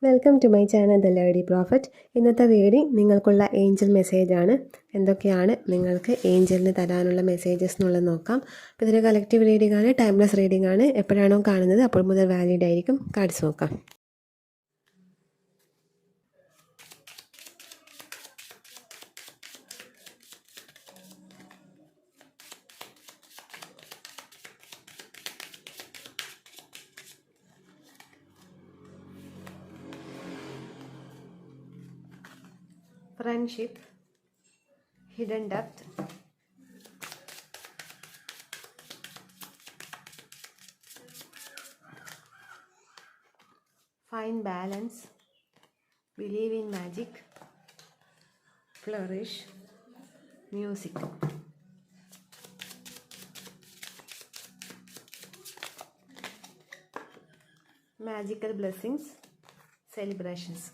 Welcome to my channel the lady prophet. ഇന്നത്തെ reading നിങ്ങൾക്കുള്ള angel മെസ്സേജാണ്. എന്തൊക്കെയാണ് നിങ്ങൾക്ക് ഏഞ്ചലിന് തരാനുള്ള മെസ്സേജസ് എന്നുള്ളത് നോക്കാം. അപ്പോൾ ഇതൊരു കളക്റ്റീവ് റീഡിംഗ് ആണ്, ടൈംലെസ് റീഡിംഗ് ആണ്. എപ്പോഴാണോ കാണുന്നത് അപ്പോൾ മുതൽ വാലിഡ് ആയിരിക്കും. കാർഡ്സ് നോക്കാം. Friendship, hidden depth, find balance, believe in magic, flourish, music. Magical blessings, celebrations.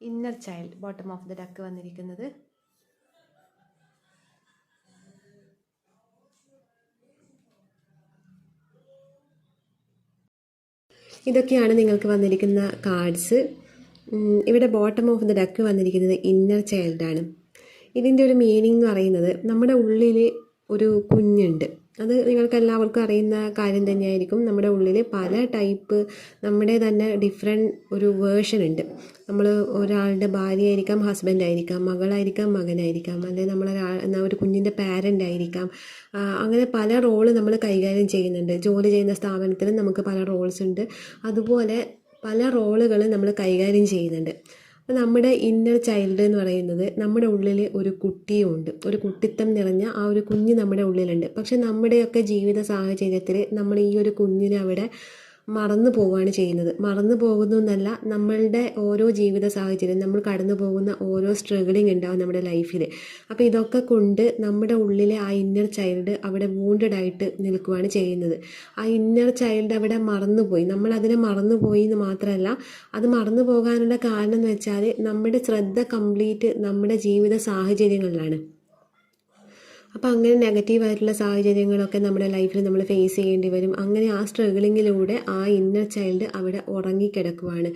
Inner child bottom of the duck വന്നിരിക്കുന്നത്. ഇതൊക്കെയാണ് നിങ്ങൾക്ക് വന്നിരിക്കുന്ന കാർഡ്സ്. ഇവിടെ ബോട്ടം ഓഫ് ദ ഡക്ക് വന്നിരിക്കുന്നത് ഇന്നർ ചൈൽഡാണ്. ഇതിൻ്റെ ഒരു മീനിങ് എന്ന് പറയുന്നത് നമ്മുടെ ഉള്ളിൽ ഒരു കുഞ്ഞുണ്ട്. അത് നിങ്ങൾക്ക് എല്ലാവർക്കും അറിയുന്ന കാര്യം തന്നെയായിരിക്കും. നമ്മുടെ ഉള്ളിൽ പല ടൈപ്പ് നമ്മുടെ തന്നെ ഡിഫറെൻറ്റ് ഒരു വേർഷൻ ഉണ്ട്. നമ്മൾ ഒരാളുടെ ഭാര്യയായിരിക്കാം, ഹസ്ബൻഡായിരിക്കാം, മകളായിരിക്കാം, മകനായിരിക്കാം, അല്ലെങ്കിൽ ഒരു കുഞ്ഞിൻ്റെ പാരൻ്റ് ആയിരിക്കാം. അങ്ങനെ പല റോള് നമ്മൾ കൈകാര്യം ചെയ്യുന്നുണ്ട്. ജോലി ചെയ്യുന്ന സ്ഥാപനത്തിൽ നമുക്ക് പല റോൾസ് ഉണ്ട്. അതുപോലെ പല റോളുകൾ നമ്മൾ കൈകാര്യം ചെയ്യുന്നുണ്ട്. അപ്പോൾ നമ്മുടെ ഇന്നർ ചൈൽഡ് എന്ന് പറയുന്നത് നമ്മുടെ ഉള്ളിൽ ഒരു കുട്ടിയും ഉണ്ട്. ഒരു കുട്ടിത്തം നിറഞ്ഞ ആ ഒരു കുഞ്ഞ് നമ്മുടെ ഉള്ളിലുണ്ട്. പക്ഷെ നമ്മുടെയൊക്കെ ജീവിത സാഹചര്യത്തിൽ നമ്മൾ ഈ ഒരു കുഞ്ഞിനെ അവിടെ മറന്നു പോവുകയാണ് ചെയ്യുന്നത്. മറന്നു പോകുന്നു എന്നല്ല, നമ്മളുടെ ഓരോ ജീവിത സാഹചര്യം, നമ്മൾ കടന്നു പോകുന്ന ഓരോ സ്ട്രഗിളിങ് ഉണ്ടാവും നമ്മുടെ ലൈഫിൽ. അപ്പോൾ ഇതൊക്കെ കൊണ്ട് നമ്മുടെ ഉള്ളിലെ ആ ഇന്നർ ചൈൽഡ് അവിടെ വൂണ്ടഡ് ആയിട്ട് നിൽക്കുകയാണ് ചെയ്യുന്നത്. ആ ഇന്നർ ചൈൽഡ് അവിടെ മറന്നുപോയി. നമ്മൾ അതിനെ മറന്നുപോയി എന്ന് മാത്രമല്ല, അത് മറന്നു പോകാനുള്ള കാരണം എന്ന് വെച്ചാൽ നമ്മുടെ ശ്രദ്ധ കംപ്ലീറ്റ് നമ്മുടെ ജീവിത സാഹചര്യങ്ങളിലാണ്. അപ്പോൾ അങ്ങനെ നെഗറ്റീവായിട്ടുള്ള സാഹചര്യങ്ങളൊക്കെ നമ്മുടെ ലൈഫിൽ നമ്മൾ ഫേസ് ചെയ്യേണ്ടി വരും. അങ്ങനെ ആ സ്ട്രഗിളിങ്ങിലൂടെ ആ ഇന്നർ ചൈൽഡ് അവിടെ ഉറങ്ങിക്കിടക്കുവാണ്.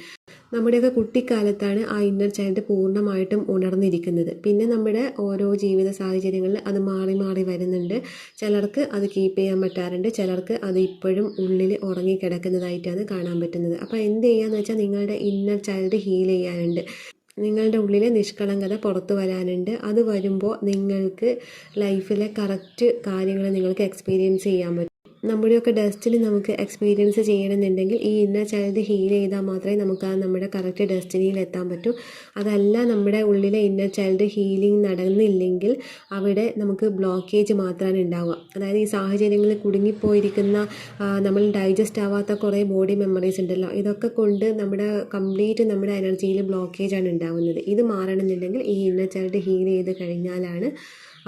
നമ്മുടെയൊക്കെ കുട്ടിക്കാലത്താണ് ആ ഇന്നർ ചൈൽഡ് പൂർണ്ണമായിട്ടും ഉണർന്നിരിക്കുന്നത്. പിന്നെ നമ്മുടെ ഓരോ ജീവിത സാഹചര്യങ്ങളിൽ അത് മാറി മാറി വരുന്നുണ്ട്. ചിലർക്ക് അത് കീപ്പ് ചെയ്യാൻ പറ്റാറുണ്ട്, ചിലർക്ക് അത് ഇപ്പോഴും ഉള്ളിൽ ഉറങ്ങിക്കിടക്കുന്നതായിട്ടാണ് കാണാൻ പറ്റുന്നത്. അപ്പോൾ എന്ത് ചെയ്യാന്ന് വെച്ചാൽ നിങ്ങളുടെ ഇന്നർ ചൈൽഡ് ഹീൽ ചെയ്യാനുണ്ട്. നിങ്ങളുടെ ഉള്ളിലെ നിഷ്കളങ്കത പുറത്തു വരാനുണ്ട്. അത് വരുമ്പോൾ നിങ്ങൾക്ക് ലൈഫിലെ കറക്റ്റ് കാര്യങ്ങൾ നിങ്ങൾക്ക് എക്സ്പീരിയൻസ് ചെയ്യാൻ പറ്റും. നമ്മുടെയൊക്കെ ഡെസ്റ്റിനി നമുക്ക് എക്സ്പീരിയൻസ് ചെയ്യണമെന്നുണ്ടെങ്കിൽ ഈ ഇന്നർ ചൈൽഡ് ഹീൽ ചെയ്താൽ മാത്രമേ നമുക്ക് ആ നമ്മുടെ കറക്റ്റ് ഡെസ്റ്റിനിയിൽ എത്താൻ പറ്റൂ. അതല്ല നമ്മുടെ ഉള്ളിലെ ഇന്നർ ചൈൽഡ് ഹീലിംഗ് നടന്നില്ലെങ്കിൽ അവിടെ നമുക്ക് ബ്ലോക്കേജ് മാത്രമാണ് ഉണ്ടാവുക. അതായത് ഈ സാഹചര്യങ്ങളിൽ കുടുങ്ങിപ്പോയിരിക്കുന്ന നമ്മൾ ഡൈജസ്റ്റ് ആവാത്ത കുറേ ബോഡി മെമ്മറീസ് ഉണ്ടല്ലോ, ഇതൊക്കെ കൊണ്ട് നമ്മുടെ കംപ്ലീറ്റ് നമ്മുടെ എനർജിയിൽ ബ്ലോക്കേജാണ് ഉണ്ടാവുന്നത്. ഇത് മാറണമെന്നുണ്ടെങ്കിൽ ഈ ഇന്നർ ചൈൽഡ് ഹീൽ ചെയ്ത് കഴിഞ്ഞാലാണ്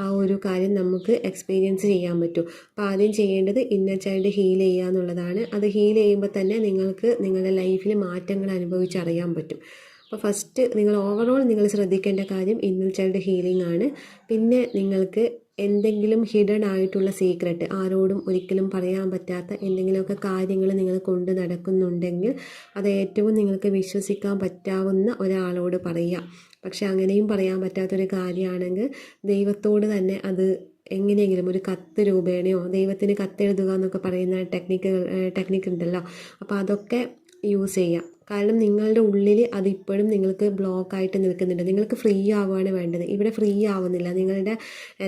ആ ഒരു കാര്യം നമുക്ക് എക്സ്പീരിയൻസ് ചെയ്യാൻ പറ്റും. അപ്പോൾ ആദ്യം ചെയ്യേണ്ടത് ഇന്നർ ചൈൽഡ് ഹീൽ ചെയ്യുക എന്നുള്ളതാണ്. അത് ഹീൽ ചെയ്യുമ്പോൾ തന്നെ നിങ്ങൾക്ക് നിങ്ങളുടെ ലൈഫിൽ മാറ്റങ്ങൾ അനുഭവിച്ചറിയാൻ പറ്റും. അപ്പോൾ ഫസ്റ്റ് നിങ്ങൾ ശ്രദ്ധിക്കേണ്ട കാര്യം ഇന്നർ ചൈൽഡ് ഹീലിംഗ് ആണ്. പിന്നെ നിങ്ങൾക്ക് എന്തെങ്കിലും ഹിഡൻ ആയിട്ടുള്ള സീക്രട്ട്, ആരോടും ഒരിക്കലും പറയാൻ പറ്റാത്ത എന്തെങ്കിലുമൊക്കെ കാര്യങ്ങൾ നിങ്ങൾ കൊണ്ട് നടക്കുന്നുണ്ടെങ്കിൽ അത് ഏറ്റവും നിങ്ങൾക്ക് വിശ്വസിക്കാൻ പറ്റാവുന്ന ഒരാളോട് പറയുക. പക്ഷെ അങ്ങനെയും പറയാൻ പറ്റാത്തൊരു കാര്യമാണെങ്കിൽ ദൈവത്തോട് തന്നെ അത് എങ്ങനെയെങ്കിലും ഒരു കത്ത് രൂപേണയോ, ദൈവത്തിന് കത്തെഴുതുക എന്നൊക്കെ പറയുന്ന ടെക്നിക്ക് ഉണ്ടല്ലോ, അപ്പോൾ അതൊക്കെ യൂസ് ചെയ്യാം. കാരണം നിങ്ങളുടെ ഉള്ളിൽ അതിപ്പോഴും നിങ്ങൾക്ക് ബ്ലോക്കായിട്ട് നിൽക്കുന്നുണ്ട്. നിങ്ങൾക്ക് ഫ്രീ ആവുകയാണ് വേണ്ടത്. ഇവിടെ ഫ്രീ ആവുന്നില്ല, നിങ്ങളുടെ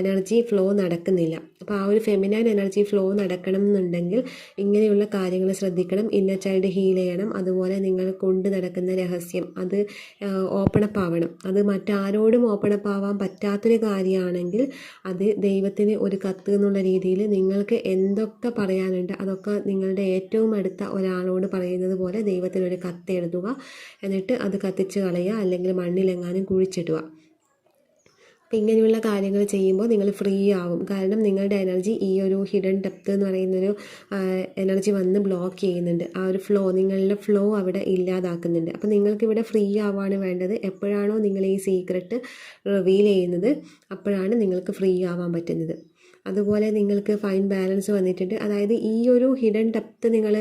എനർജി ഫ്ലോ നടക്കുന്നില്ല. അപ്പോൾ ആ ഒരു ഫെമിനൈൻ എനർജി ഫ്ലോ നടക്കണം എന്നുണ്ടെങ്കിൽ ഇങ്ങനെയുള്ള കാര്യങ്ങൾ ശ്രദ്ധിക്കണം. ഇന്നർ ചൈൽഡ് ഹീൽ ചെയ്യണം. അതുപോലെ നിങ്ങൾ കൊണ്ട് നടക്കുന്ന രഹസ്യം അത് ഓപ്പണപ്പ് ആവണം. അത് മറ്റാരോടും ഓപ്പണപ്പ് ആവാൻ പറ്റാത്തൊരു കാര്യമാണെങ്കിൽ അത് ദൈവത്തിന് ഒരു കത്ത് എന്നുള്ള രീതിയിൽ നിങ്ങൾക്ക് എന്തൊക്കെ പറയാനുണ്ട് അതൊക്കെ നിങ്ങളുടെ ഏറ്റവും അടുത്ത ഒരാളോട് പറയുന്നത് പോലെ ദൈവത്തിനൊരു കത്ത് എഴുതുക. എന്നിട്ട് അത് കത്തിച്ച് കളയുക, അല്ലെങ്കിൽ മണ്ണിലെങ്ങാനും കുഴിച്ചിടുക. അപ്പോൾ ഇങ്ങനെയുള്ള കാര്യങ്ങൾ ചെയ്യുമ്പോൾ നിങ്ങൾ ഫ്രീ ആവും. കാരണം നിങ്ങളുടെ എനർജി ഈ ഒരു ഹിഡൻ ഡെപ്ത് എന്ന് പറയുന്നൊരു എനർജി വന്ന് ബ്ലോക്ക് ചെയ്യുന്നുണ്ട്. ആ ഒരു ഫ്ലോ, നിങ്ങളുടെ ഫ്ലോ അവിടെ ഇല്ലാതാക്കുന്നുണ്ട്. അപ്പോൾ നിങ്ങൾക്കിവിടെ ഫ്രീ ആവാണ് വേണ്ടത്. എപ്പോഴാണോ നിങ്ങൾ ഈ സീക്രട്ട് റിവീൽ ചെയ്യുന്നത് അപ്പോഴാണ് നിങ്ങൾക്ക് ഫ്രീ ആവാൻ പറ്റുന്നത്. അതുപോലെ നിങ്ങൾക്ക് ഫൈൻ ബാലൻസ് വന്നിട്ടുണ്ട്. അതായത് ഈ ഒരു ഹിഡൻ ഡെപ്ത് നിങ്ങൾ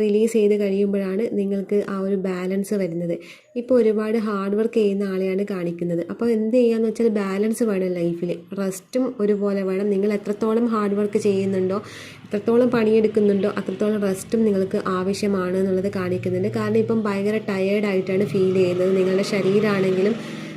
റിലീസ് ചെയ്ത് കഴിയുമ്പോഴാണ് നിങ്ങൾക്ക് ആ ഒരു ബാലൻസ് വരുന്നത്. ഇപ്പോൾ ഒരുപാട് ഹാർഡ് വർക്ക് ചെയ്യുന്ന ആളെയാണ് കാണിക്കുന്നത്. അപ്പോൾ എന്ത് ചെയ്യുകയെന്ന് വെച്ചാൽ ബാലൻസ് വേണം ലൈഫിൽ. റെസ്റ്റും ഒരുപോലെ വേണം. നിങ്ങൾ എത്രത്തോളം ഹാർഡ് വർക്ക് ചെയ്യുന്നുണ്ടോ, എത്രത്തോളം പണിയെടുക്കുന്നുണ്ടോ, അത്രത്തോളം റെസ്റ്റും നിങ്ങൾക്ക് ആവശ്യമാണ് എന്നുള്ളത് കാണിക്കുന്നുണ്ട്. കാരണം ഇപ്പം ഭയങ്കര ടയേർഡായിട്ടാണ് ഫീൽ ചെയ്യുന്നത്. നിങ്ങളുടെ ശരീരമാണെങ്കിലും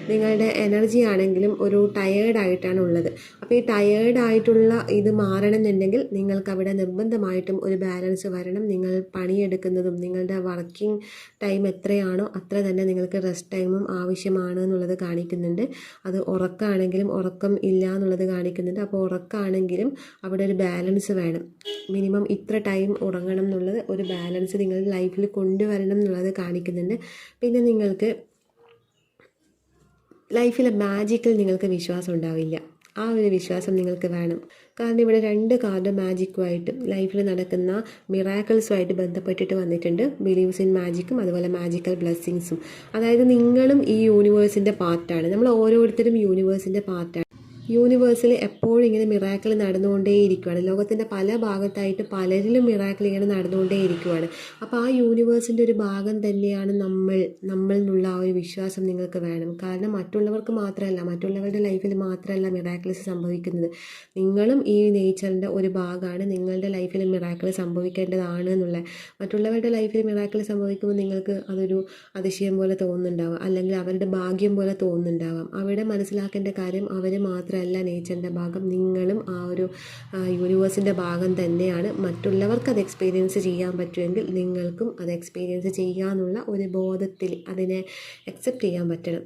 നിങ്ങളുടെ എനർജി ആണെങ്കിലും ഒരു ടയേർഡായിട്ടാണ് ഉള്ളത്. അപ്പോൾ ഈ ടയേർഡായിട്ടുള്ള ഇത് മാറണമെന്നുണ്ടെങ്കിൽ നിങ്ങൾക്ക് അവിടെ നിർബന്ധമായിട്ടും ഒരു ബാലൻസ് വരണം. നിങ്ങൾ പണിയെടുക്കുന്നതും നിങ്ങളുടെ വർക്കിംഗ് ടൈം എത്രയാണോ അത്ര തന്നെ നിങ്ങൾക്ക് റെസ്റ്റ് ടൈമും ആവശ്യമാണ് എന്നുള്ളത് കാണിക്കുന്നുണ്ട്. അത് ഉറക്കമാണെങ്കിലും ഉറക്കം ഇല്ല എന്നുള്ളത് കാണിക്കുന്നുണ്ട്. അപ്പോൾ ഉറക്കമാണെങ്കിലും അവിടെ ഒരു ബാലൻസ് വേണം. മിനിമം ഇത്ര ടൈം ഉറങ്ങണം എന്നുള്ളത് ഒരു ബാലൻസ് നിങ്ങളുടെ ലൈഫിൽ കൊണ്ടുവരണം എന്നുള്ളത് കാണിക്കുന്നുണ്ട്. പിന്നെ നിങ്ങൾക്ക് ലൈഫിലെ മാജിക്കിൽ നിങ്ങൾക്ക് വിശ്വാസം ഉണ്ടാവില്ല. ആ ഒരു വിശ്വാസം നിങ്ങൾക്ക് വേണം. കാരണം ഇവിടെ 2 കാർഡ് മാജിക്കുമായിട്ട് ലൈഫിൽ നടക്കുന്ന മിറാക്കിൾസുമായിട്ട് ബന്ധപ്പെട്ടിട്ട് വന്നിട്ടുണ്ട്. ബിലീവ്സ് ഇൻ മാജിക്കും അതുപോലെ മാജിക്കൽ ബ്ലെസ്സിങ്സും. അതായത് നിങ്ങളും ഈ യൂണിവേഴ്സിൻ്റെ പാർട്ടാണ്. നമ്മൾ ഓരോരുത്തരും യൂണിവേഴ്സിൻ്റെ പാർട്ടാണ്. യൂണിവേഴ്സിൽ എപ്പോഴും ഇങ്ങനെ മിറാക്കിൾ നടന്നുകൊണ്ടേയിരിക്കുകയാണ്. ലോകത്തിൻ്റെ പല ഭാഗത്തായിട്ട് പലരിലും മിറാക്കിൾ ഇങ്ങനെ നടന്നുകൊണ്ടേയിരിക്കുകയാണ്. അപ്പോൾ ആ യൂണിവേഴ്സിൻ്റെ ഒരു ഭാഗം തന്നെയാണ് നമ്മൾ എന്നുള്ള ആ ഒരു വിശ്വാസം നിങ്ങൾക്ക് വേണം. കാരണം മറ്റുള്ളവർക്ക് മാത്രമല്ല, മറ്റുള്ളവരുടെ ലൈഫിൽ മാത്രമല്ല മിറാക്കിൾസ് സംഭവിക്കുന്നത്. നിങ്ങളും ഈ നേച്ചറിൻ്റെ ഒരു ഭാഗമാണ്. നിങ്ങളുടെ ലൈഫിൽ മിറാക്കിൾ സംഭവിക്കേണ്ടതാണ് എന്നുള്ള. മറ്റുള്ളവരുടെ ലൈഫിൽ മിറാക്കിൾ സംഭവിക്കുമ്പോൾ നിങ്ങൾക്ക് അതൊരു അതിശയം പോലെ തോന്നുന്നുണ്ടാവാം, അല്ലെങ്കിൽ അവരുടെ ഭാഗ്യം പോലെ തോന്നുന്നുണ്ടാവാം. അവിടെ മനസ്സിലാക്കേണ്ട കാര്യം അവർ മാത്രമല്ല നേച്ചറിൻ്റെ ഭാഗം, നിങ്ങളും ആ ഒരു യൂണിവേഴ്സിൻ്റെ ഭാഗം തന്നെയാണ്. മറ്റുള്ളവർക്ക് അത് എക്സ്പീരിയൻസ് ചെയ്യാൻ പറ്റുമെങ്കിൽ നിങ്ങൾക്കും അത് എക്സ്പീരിയൻസ് ചെയ്യാനുള്ള ഒരു ബോധത്തിൽ അതിനെ അക്സെപ്റ്റ് ചെയ്യാൻ പറ്റണം.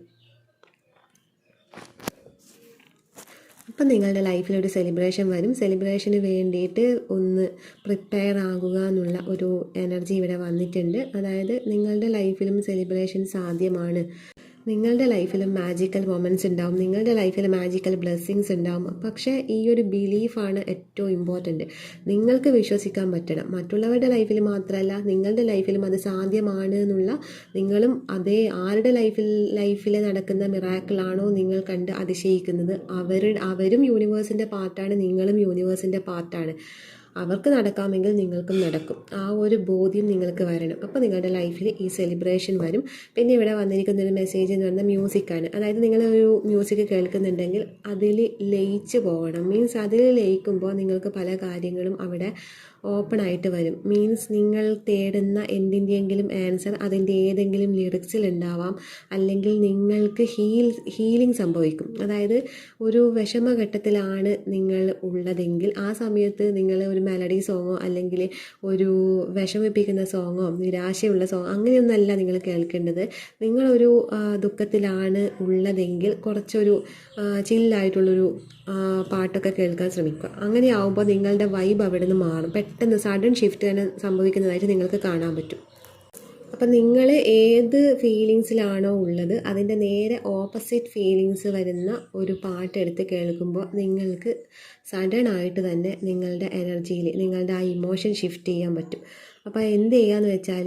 അപ്പം നിങ്ങളുടെ ലൈഫിലൊരു സെലിബ്രേഷൻ വരും. സെലിബ്രേഷന് വേണ്ടിയിട്ട് ഒന്ന് പ്രിപ്പയർ ആകുക എന്നുള്ള ഒരു എനർജി ഇവിടെ വന്നിട്ടുണ്ട്. അതായത് നിങ്ങളുടെ ലൈഫിലും സെലിബ്രേഷൻ സാധ്യമാണ്. നിങ്ങളുടെ ലൈഫിലും മാജിക്കൽ മൊമെൻറ്റ്സ് ഉണ്ടാവും. നിങ്ങളുടെ ലൈഫിൽ മാജിക്കൽ ബ്ലെസ്സിങ്സ് ഉണ്ടാവും. പക്ഷേ ഈ ഒരു ബിലീഫാണ് ഏറ്റവും ഇമ്പോർട്ടൻറ്റ്. നിങ്ങൾക്ക് വിശ്വസിക്കാൻ പറ്റണം. മറ്റുള്ളവരുടെ ലൈഫിൽ മാത്രമല്ല നിങ്ങളുടെ ലൈഫിലും അത് സാധ്യമാണ് എന്നുള്ള, നിങ്ങളും അതേ ആരുടെ ലൈഫിൽ നടക്കുന്ന മിറാക്കിളാണോ നിങ്ങൾ കണ്ട് അതിശയിക്കുന്നത്, അവരും യൂണിവേഴ്സിൻ്റെ പാർട്ടാണ്, നിങ്ങളും യൂണിവേഴ്സിൻ്റെ പാർട്ടാണ്. അവർക്ക് നടക്കാമെങ്കിൽ നിങ്ങൾക്കും നടക്കും. ആ ഒരു ബോധ്യം നിങ്ങൾക്ക് വരണം. അപ്പോൾ നിങ്ങളുടെ ലൈഫിൽ ഈ സെലിബ്രേഷൻ വരും. പിന്നെ ഇവിടെ വന്നിരിക്കുന്ന ഒരു മെസ്സേജ് എന്ന് പറഞ്ഞാൽ മ്യൂസിക്കാണ്. അതായത് നിങ്ങളൊരു മ്യൂസിക് കേൾക്കുന്നുണ്ടെങ്കിൽ അതിൽ ലയിച്ച് പോകണം. മീൻസ് അതിൽ ലയിക്കുമ്പോൾ നിങ്ങൾക്ക് പല കാര്യങ്ങളും അവിടെ ഓപ്പൺ ആയിട്ട് വരും. മീൻസ് നിങ്ങൾ തേടുന്ന എന്തിൻ്റെയെങ്കിലും ആൻസർ അതിൻ്റെ ഏതെങ്കിലും ലിറിക്സിൽ ഉണ്ടാവാം, അല്ലെങ്കിൽ നിങ്ങൾക്ക് ഹീലിംഗ് സംഭവിക്കും. അതായത് ഒരു വിഷമഘട്ടത്തിലാണ് നിങ്ങൾ ഉള്ളതെങ്കിൽ ആ സമയത്ത് നിങ്ങൾ ഒരു മെലഡി സോങ്ങോ അല്ലെങ്കിൽ ഒരു വിഷമിപ്പിക്കുന്ന സോങ്ങോ നിരാശയുള്ള സോങ്ങോ അങ്ങനെയൊന്നല്ല നിങ്ങൾ കേൾക്കേണ്ടത്. നിങ്ങളൊരു ദുഃഖത്തിലാണ് ഉള്ളതെങ്കിൽ കുറച്ചൊരു ചില്ലായിട്ടുള്ളൊരു പാട്ടൊക്കെ കേൾക്കാൻ ശ്രമിക്കുക. അങ്ങനെയാവുമ്പോൾ നിങ്ങളുടെ വൈബ് അവിടെ നിന്ന് മാറും. പെട്ടെന്ന് സഡൻ ഷിഫ്റ്റ് തന്നെ സംഭവിക്കുന്നതായിട്ട് നിങ്ങൾക്ക് കാണാൻ പറ്റും. അപ്പം നിങ്ങൾ ഏത് ഫീലിങ്സിലാണോ ഉള്ളത് അതിൻ്റെ നേരെ ഓപ്പോസിറ്റ് ഫീലിങ്സ് വരുന്ന ഒരു പാട്ടെടുത്ത് കേൾക്കുമ്പോൾ നിങ്ങൾക്ക് സഡനായിട്ട് തന്നെ നിങ്ങളുടെ എനർജിയിൽ നിങ്ങളുടെ ആ ഇമോഷൻ ഷിഫ്റ്റ് ചെയ്യാൻ പറ്റും. അപ്പോൾ എന്ത് ചെയ്യുകയെന്ന് വെച്ചാൽ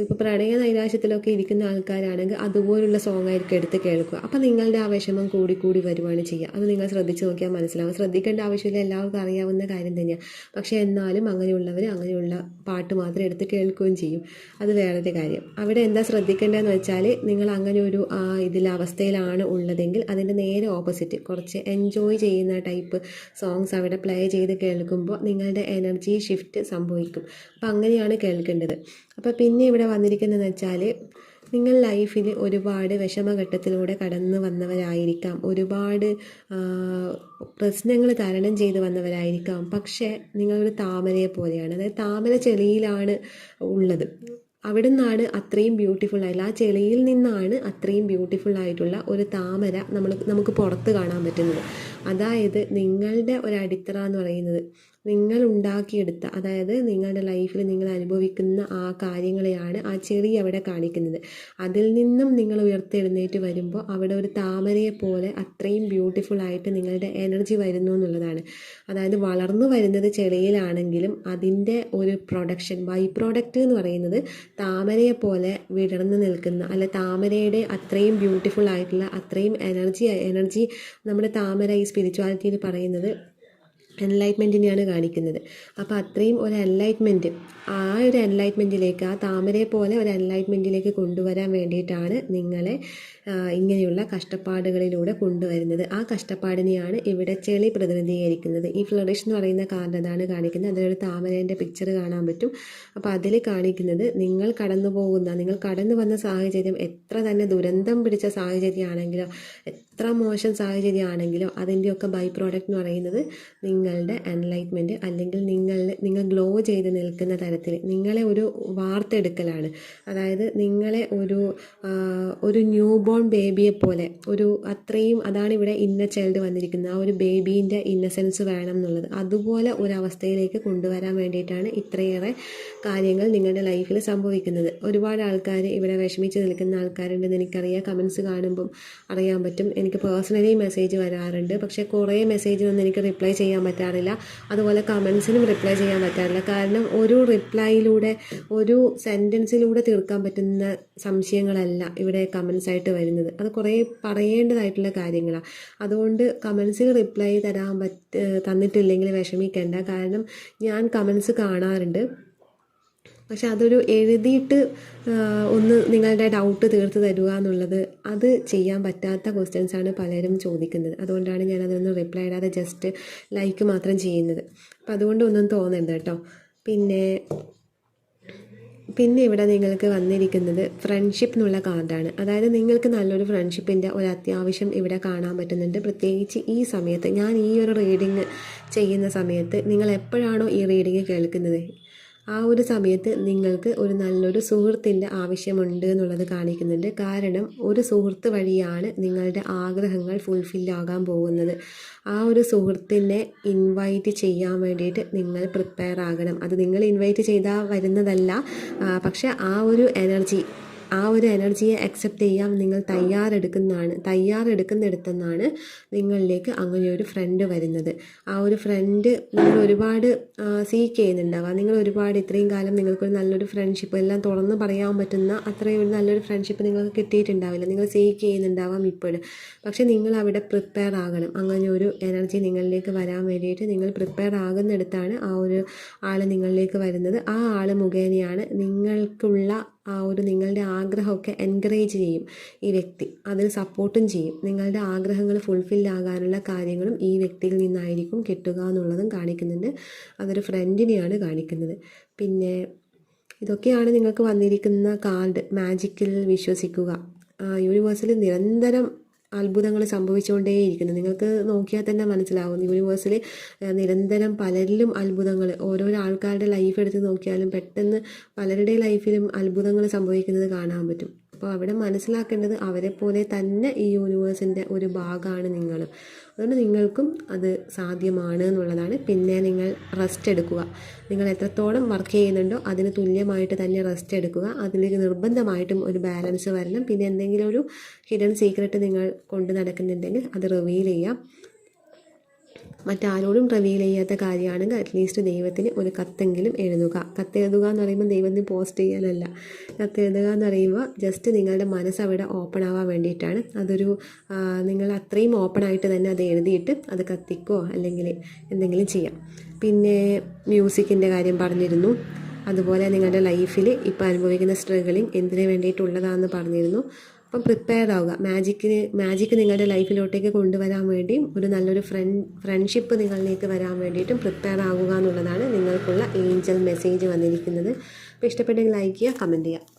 ഇപ്പോൾ പ്രണയ നൈരാശ്യത്തിലൊക്കെ ഇരിക്കുന്ന ആൾക്കാരാണെങ്കിൽ അതുപോലുള്ള സോങ് ആയിരിക്കും എടുത്ത് കേൾക്കുക. അപ്പോൾ നിങ്ങളുടെ ആ വിഷമം കൂടി വരുവാണ് ചെയ്യുക. അത് നിങ്ങൾ ശ്രദ്ധിച്ച് നോക്കിയാൽ മനസ്സിലാവും. ശ്രദ്ധിക്കേണ്ട ആവശ്യമില്ല, എല്ലാവർക്കും അറിയാവുന്ന കാര്യം തന്നെയാണ്. പക്ഷേ എന്നാലും അങ്ങനെയുള്ളവർ അങ്ങനെയുള്ള പാട്ട് മാത്രം എടുത്ത് കേൾക്കുകയും ചെയ്യും. അത് വേറൊരു കാര്യം. അവിടെ എന്താ ശ്രദ്ധിക്കേണ്ടതെന്ന് വെച്ചാൽ നിങ്ങൾ അങ്ങനെ ഒരു അവസ്ഥയിലാണ് ഉള്ളതെങ്കിൽ അതിൻ്റെ നേരെ ഓപ്പോസിറ്റ് കുറച്ച് എൻജോയ് ചെയ്യുന്ന ടൈപ്പ് സോങ്സ് അവിടെ പ്ലേ ചെയ്ത് കേൾക്കുമ്പോൾ നിങ്ങളുടെ എനർജി ഷിഫ്റ്റ് സംഭവിക്കും. അപ്പോൾ അങ്ങനെയാണ് കേൾക്കേണ്ടത്. അപ്പോൾ പിന്നെ ഇവിടെ വന്നിരിക്കുന്നതെന്ന് വെച്ചാൽ നിങ്ങൾ ലൈഫിൽ ഒരുപാട് വിഷമഘട്ടത്തിലൂടെ കടന്നു വന്നവരായിരിക്കാം, ഒരുപാട് പ്രശ്നങ്ങൾ തരണം ചെയ്ത് വന്നവരായിരിക്കാം. പക്ഷേ നിങ്ങളൊരു താമരയെ പോലെയാണ്. അതായത് താമര ചെളിയിലാണ് ഉള്ളത്. അവിടെ നിന്നാണ് അത്രയും ബ്യൂട്ടിഫുൾ ആയിട്ടുള്ള, ആ ചെളിയിൽ നിന്നാണ് അത്രയും ബ്യൂട്ടിഫുൾ ആയിട്ടുള്ള ഒരു താമര നമുക്ക് പുറത്ത് കാണാൻ പറ്റുന്നത്. അതായത് നിങ്ങളുടെ ഒരു അടിത്തറ എന്ന് പറയുന്നത് നിങ്ങൾ ഉണ്ടാക്കിയെടുത്ത, അതായത് നിങ്ങളുടെ ലൈഫിൽ നിങ്ങൾ അനുഭവിക്കുന്ന ആ കാര്യങ്ങളെയാണ് ആ ചെടി അവിടെ കാണിക്കുന്നത്. അതിൽ നിന്നും നിങ്ങൾ ഉയർത്തെഴുന്നേറ്റ് വരുമ്പോൾ അവിടെ ഒരു താമരയെ പോലെ അത്രയും ബ്യൂട്ടിഫുൾ ആയിട്ട് നിങ്ങളുടെ എനർജി വരുന്നു എന്നുള്ളതാണ്. അതായത് വളർന്നു വരുന്നത് ചെടിയിലാണെങ്കിലും അതിൻ്റെ ഒരു പ്രൊഡക്ഷൻ, ബൈ പ്രോഡക്റ്റ് എന്ന് പറയുന്നത് താമരയെ പോലെ വിടർന്ന് നിൽക്കുന്ന, അല്ല താമരയുടെ അത്രയും ബ്യൂട്ടിഫുൾ ആയിട്ടുള്ള അത്രയും എനർജി നമ്മുടെ താമര ഈ സ്പിരിച്വാലിറ്റിയിൽ പറയുന്നത് എൻലൈറ്റ്മെൻറ്റിനെയാണ് കാണിക്കുന്നത്. അപ്പോൾ അത്രയും ഒരു എൻലൈറ്റ്മെൻറ്റ്, ആ ഒരു എൻലൈറ്റ്മെൻറ്റിലേക്ക്, ആ താമരയെ പോലെ ഒരു എൻലൈറ്റ്മെൻറ്റിലേക്ക് കൊണ്ടുവരാൻ വേണ്ടിയിട്ടാണ് നിങ്ങളെ ഇങ്ങനെയുള്ള കഷ്ടപ്പാടുകളിലൂടെ കൊണ്ടുവരുന്നത്. ആ കഷ്ടപ്പാടിനെയാണ് ഇവിടെ ചെളി പ്രതിനിധീകരിക്കുന്നത്. ഈ ഫ്ലറിഷ് എന്ന് പറയുന്ന കാർഡ് അതാണ് കാണിക്കുന്നത്. അതിലൊരു താമരേൻ്റെ പിക്ചർ കാണാൻ പറ്റും. അപ്പോൾ അതിൽ കാണിക്കുന്നത് നിങ്ങൾ കടന്നു വന്ന സാഹചര്യം എത്ര തന്നെ ദുരന്തം പിടിച്ച സാഹചര്യമാണെങ്കിലോ, എത്ര മോശം സാഹചര്യമാണെങ്കിലോ, അതിൻ്റെയൊക്കെ ബൈ പ്രോഡക്റ്റ് എന്ന് പറയുന്നത് നിങ്ങളുടെ എൻലൈറ്റ്മെൻറ്റ്, അല്ലെങ്കിൽ നിങ്ങൾ ഗ്ലോ ചെയ്ത് നിൽക്കുന്ന തരത്തിൽ നിങ്ങളെ ഒരു വാർത്തെടുക്കലാണ്. അതായത് നിങ്ങളെ ഒരു ന്യൂ ബോൺ ബേബിയെ പോലെ അത്രയും, അതാണ് ഇവിടെ ഇന്നർ ചൈൽഡ് വന്നിരിക്കുന്നത്. ആ ഒരു ബേബീൻ്റെ ഇന്നസെൻസ് വേണം എന്നുള്ളത്, അതുപോലെ ഒരവസ്ഥയിലേക്ക് കൊണ്ടുവരാൻ വേണ്ടിയിട്ടാണ് ഇത്രയേറെ കാര്യങ്ങൾ നിങ്ങളുടെ ലൈഫിൽ സംഭവിക്കുന്നത്. ഒരുപാട് ആൾക്കാർ ഇവിടെ വിഷമിച്ച് നിൽക്കുന്ന ആൾക്കാരുണ്ടെന്ന് എനിക്കറിയാം. കമൻസ് കാണുമ്പം അറിയാൻ പറ്റും. എനിക്ക് പേഴ്സണലി മെസ്സേജ് വരാറുണ്ട്. പക്ഷേ കുറേ മെസ്സേജിനൊന്നും എനിക്ക് റിപ്ലൈ ചെയ്യാൻ പറ്റാറില്ല. അതുപോലെ കമൻസിനും റിപ്ലൈ ചെയ്യാൻ പറ്റാറില്ല. കാരണം ഒരു റിപ്ലൈയിലൂടെ, ഒരു സെൻറ്റൻസിലൂടെ തീർക്കാൻ പറ്റുന്ന സംശയങ്ങളല്ല ഇവിടെ കമൻസ് ആയിട്ട് വരുന്നത്. അത് കുറേ പറയേണ്ടതായിട്ടുള്ള കാര്യങ്ങളാണ്. അതുകൊണ്ട് കമൻസിൽ റിപ്ലൈ തന്നിട്ടില്ലെങ്കിൽ വിഷമിക്കേണ്ട. കാരണം ഞാൻ കമൻസ് കാണാറുണ്ട്. പക്ഷെ അതൊരു എഴുതിയിട്ട് ഒന്ന് നിങ്ങളുടെ ഡൗട്ട് തീർത്ത് തരിക എന്നുള്ളത്, അത് ചെയ്യാൻ പറ്റാത്ത ക്വസ്റ്റ്യൻസാണ് പലരും ചോദിക്കുന്നത്. അതുകൊണ്ടാണ് ഞാൻ അതൊന്നും റിപ്ലൈ ഇടാതെ ജസ്റ്റ് ലൈക്ക് മാത്രം ചെയ്യുന്നത്. അപ്പം അതുകൊണ്ട് ഒന്നും തോന്നരുത് കേട്ടോ. പിന്നെ ഇവിടെ നിങ്ങൾക്ക് വന്നിരിക്കുന്നത് ഫ്രണ്ട്ഷിപ്പ് എന്നുള്ള കാർഡാണ്. അതായത് നിങ്ങൾക്ക് നല്ലൊരു ഫ്രണ്ട്ഷിപ്പിൻ്റെ ഒരു അത്യാവശ്യം ഇവിടെ കാണാൻ പറ്റുന്നുണ്ട്. പ്രത്യേകിച്ച് ഈ സമയത്ത്, ഞാൻ ഈ ഒരു റീഡിങ് ചെയ്യുന്ന സമയത്ത്, നിങ്ങൾ എപ്പോഴാണോ ഈ റീഡിങ് കേൾക്കുന്നത്, ആ ഒരു സമയത്ത് നിങ്ങൾക്ക് ഒരു നല്ലൊരു സുഹൃത്തിൻ്റെ ആവശ്യമുണ്ട് എന്നുള്ളത് കാണിക്കുന്നുണ്ട്. കാരണം ഒരു സുഹൃത്ത് വഴിയാണ് നിങ്ങളുടെ ആഗ്രഹങ്ങൾ ഫുൾഫില്ലാകാൻ പോകുന്നത്. ആ ഒരു സുഹൃത്തിനെ ഇൻവൈറ്റ് ചെയ്യാൻ വേണ്ടിയിട്ട് നിങ്ങൾ പ്രിപ്പയർ ആകണം. അത് നിങ്ങൾ ഇൻവൈറ്റ് ചെയ്താൽ വരുന്നതല്ല, പക്ഷെ ആ ഒരു എനർജിയെ അക്സെപ്റ്റ് ചെയ്യാൻ നിങ്ങൾ തയ്യാറെടുക്കുന്നിടത്തുനിന്നാണ് നിങ്ങളിലേക്ക് അങ്ങനെ ഒരു ഫ്രണ്ട് വരുന്നത്. ആ ഒരു ഫ്രണ്ട് നിങ്ങൾ ഒരുപാട് സീക്ക് ചെയ്യുന്നുണ്ടാവുക. നിങ്ങൾ ഒരുപാട് ഇത്രയും കാലം നിങ്ങൾക്കൊരു നല്ലൊരു ഫ്രണ്ട്ഷിപ്പ്, എല്ലാം തുറന്ന് പറയാൻ പറ്റുന്ന അത്രയും ഒരു നല്ലൊരു ഫ്രണ്ട്ഷിപ്പ് നിങ്ങൾക്ക് കിട്ടിയിട്ടുണ്ടാവില്ല. നിങ്ങൾ സീക്ക് ചെയ്യുന്നുണ്ടാവാം ഇപ്പോഴും. പക്ഷെ നിങ്ങൾ അവിടെ പ്രിപ്പയർ ആകണം. അങ്ങനെ ഒരു എനർജി നിങ്ങളിലേക്ക് വരാൻ വേണ്ടിയിട്ട് നിങ്ങൾ പ്രിപ്പയർ ആകുന്നിടത്താണ് ആ ഒരു ആൾ നിങ്ങളിലേക്ക് വരുന്നത്. ആ ആൾ മുഖേനയാണ് നിങ്ങൾക്കുള്ള നിങ്ങളുടെ ആഗ്രഹമൊക്കെ എൻകറേജ് ചെയ്യും ഈ വ്യക്തി, അതിന് സപ്പോർട്ടും ചെയ്യും. നിങ്ങളുടെ ആഗ്രഹങ്ങൾ ഫുൾഫില്ലാകാനുള്ള കാര്യങ്ങളും ഈ വ്യക്തിയിൽ നിന്നായിരിക്കും കിട്ടുക എന്നുള്ളതും കാണിക്കുന്നുണ്ട്. അതൊരു ഫ്രണ്ടിനെയാണ് കാണിക്കുന്നത്. പിന്നെ ഇതൊക്കെയാണ് നിങ്ങൾക്ക് വന്നിരിക്കുന്ന കാർഡ്. മാജിക്കിൽ വിശ്വസിക്കുക. യൂണിവേഴ്സിൽ നിരന്തരം അത്ഭുതങ്ങൾ സംഭവിച്ചുകൊണ്ടേയിരിക്കുന്നു. നിങ്ങൾക്ക് നോക്കിയാൽ തന്നെ മനസ്സിലാവും. യൂണിവേഴ്സിൽ നിരന്തരം പലരിലും അത്ഭുതങ്ങൾ, ഓരോരോ ആൾക്കാരുടെ ലൈഫ് എടുത്ത് നോക്കിയാലും പെട്ടെന്ന് പലരുടെ ലൈഫിലും അത്ഭുതങ്ങൾ സംഭവിക്കുന്നത് കാണാൻ പറ്റും. അപ്പോൾ അവിടെ മനസ്സിലാക്കേണ്ടത് അവരെ പോലെ തന്നെ ഈ യൂണിവേഴ്സിൻ്റെ ഒരു ഭാഗമാണ് നിങ്ങൾ. അതുകൊണ്ട് നിങ്ങൾക്കും അത് സാധ്യമാണ് എന്നുള്ളതാണ്. പിന്നെ നിങ്ങൾ റെസ്റ്റ് എടുക്കുക. നിങ്ങൾ എത്രത്തോളം വർക്ക് ചെയ്യുന്നുണ്ടോ അതിന് തുല്യമായിട്ട് തന്നെ റെസ്റ്റ് എടുക്കുക. അതിലേക്ക് നിർബന്ധമായിട്ടും ഒരു ബാലൻസ് വരണം. പിന്നെ എന്തെങ്കിലും ഒരു ഹിഡൻ സീക്രട്ട് നിങ്ങൾ കൊണ്ട് നടക്കുന്നുണ്ടെങ്കിൽ അത് റിവീൽ ചെയ്യാം. മറ്റാരോടും റിവീൽ ചെയ്യാത്ത കാര്യമാണെങ്കിൽ അറ്റ്ലീസ്റ്റ് ദൈവത്തിന് ഒരു കത്തെങ്കിലും എഴുതുക. കത്തെഴുതുക എന്ന് പറയുമ്പോൾ ദൈവത്തിന് പോസ്റ്റ് ചെയ്യാനല്ല. കത്തെഴുതുക എന്ന് പറയുമ്പോൾ ജസ്റ്റ് നിങ്ങളുടെ മനസ്സ് അവിടെ ഓപ്പൺ ആവാൻ വേണ്ടിയിട്ടാണ്. നിങ്ങൾ അത്രയും ഓപ്പണായിട്ട് തന്നെ അത് എഴുതിയിട്ട് അത് കത്തിക്കോ അല്ലെങ്കിൽ എന്തെങ്കിലും ചെയ്യാം. പിന്നെ മ്യൂസിക്കിൻ്റെ കാര്യം പറഞ്ഞിരുന്നു. അതുപോലെ നിങ്ങളുടെ ലൈഫിൽ ഇപ്പോൾ അനുഭവിക്കുന്ന സ്ട്രഗിളിങ് എന്തിനു വേണ്ടിയിട്ടുള്ളതാണെന്ന് പറഞ്ഞിരുന്നു. അപ്പം പ്രിപ്പയർ ആവുക. മാജിക്ക് നിങ്ങളുടെ ലൈഫിലോട്ടേക്ക് കൊണ്ടുവരാൻ വേണ്ടിയും ഒരു നല്ലൊരു ഫ്രണ്ട്ഷിപ്പ് നിങ്ങളിലേക്ക് വരാൻ വേണ്ടിയിട്ടും പ്രിപ്പയർ ആവുക എന്നുള്ളതാണ് നിങ്ങൾക്കുള്ള ഏഞ്ചൽ മെസ്സേജ് വന്നിരിക്കുന്നത്. അപ്പോൾ ഇഷ്ടപ്പെട്ടെങ്കിൽ ലൈക്ക് ചെയ്യുക, കമൻറ്റ് ചെയ്യുക.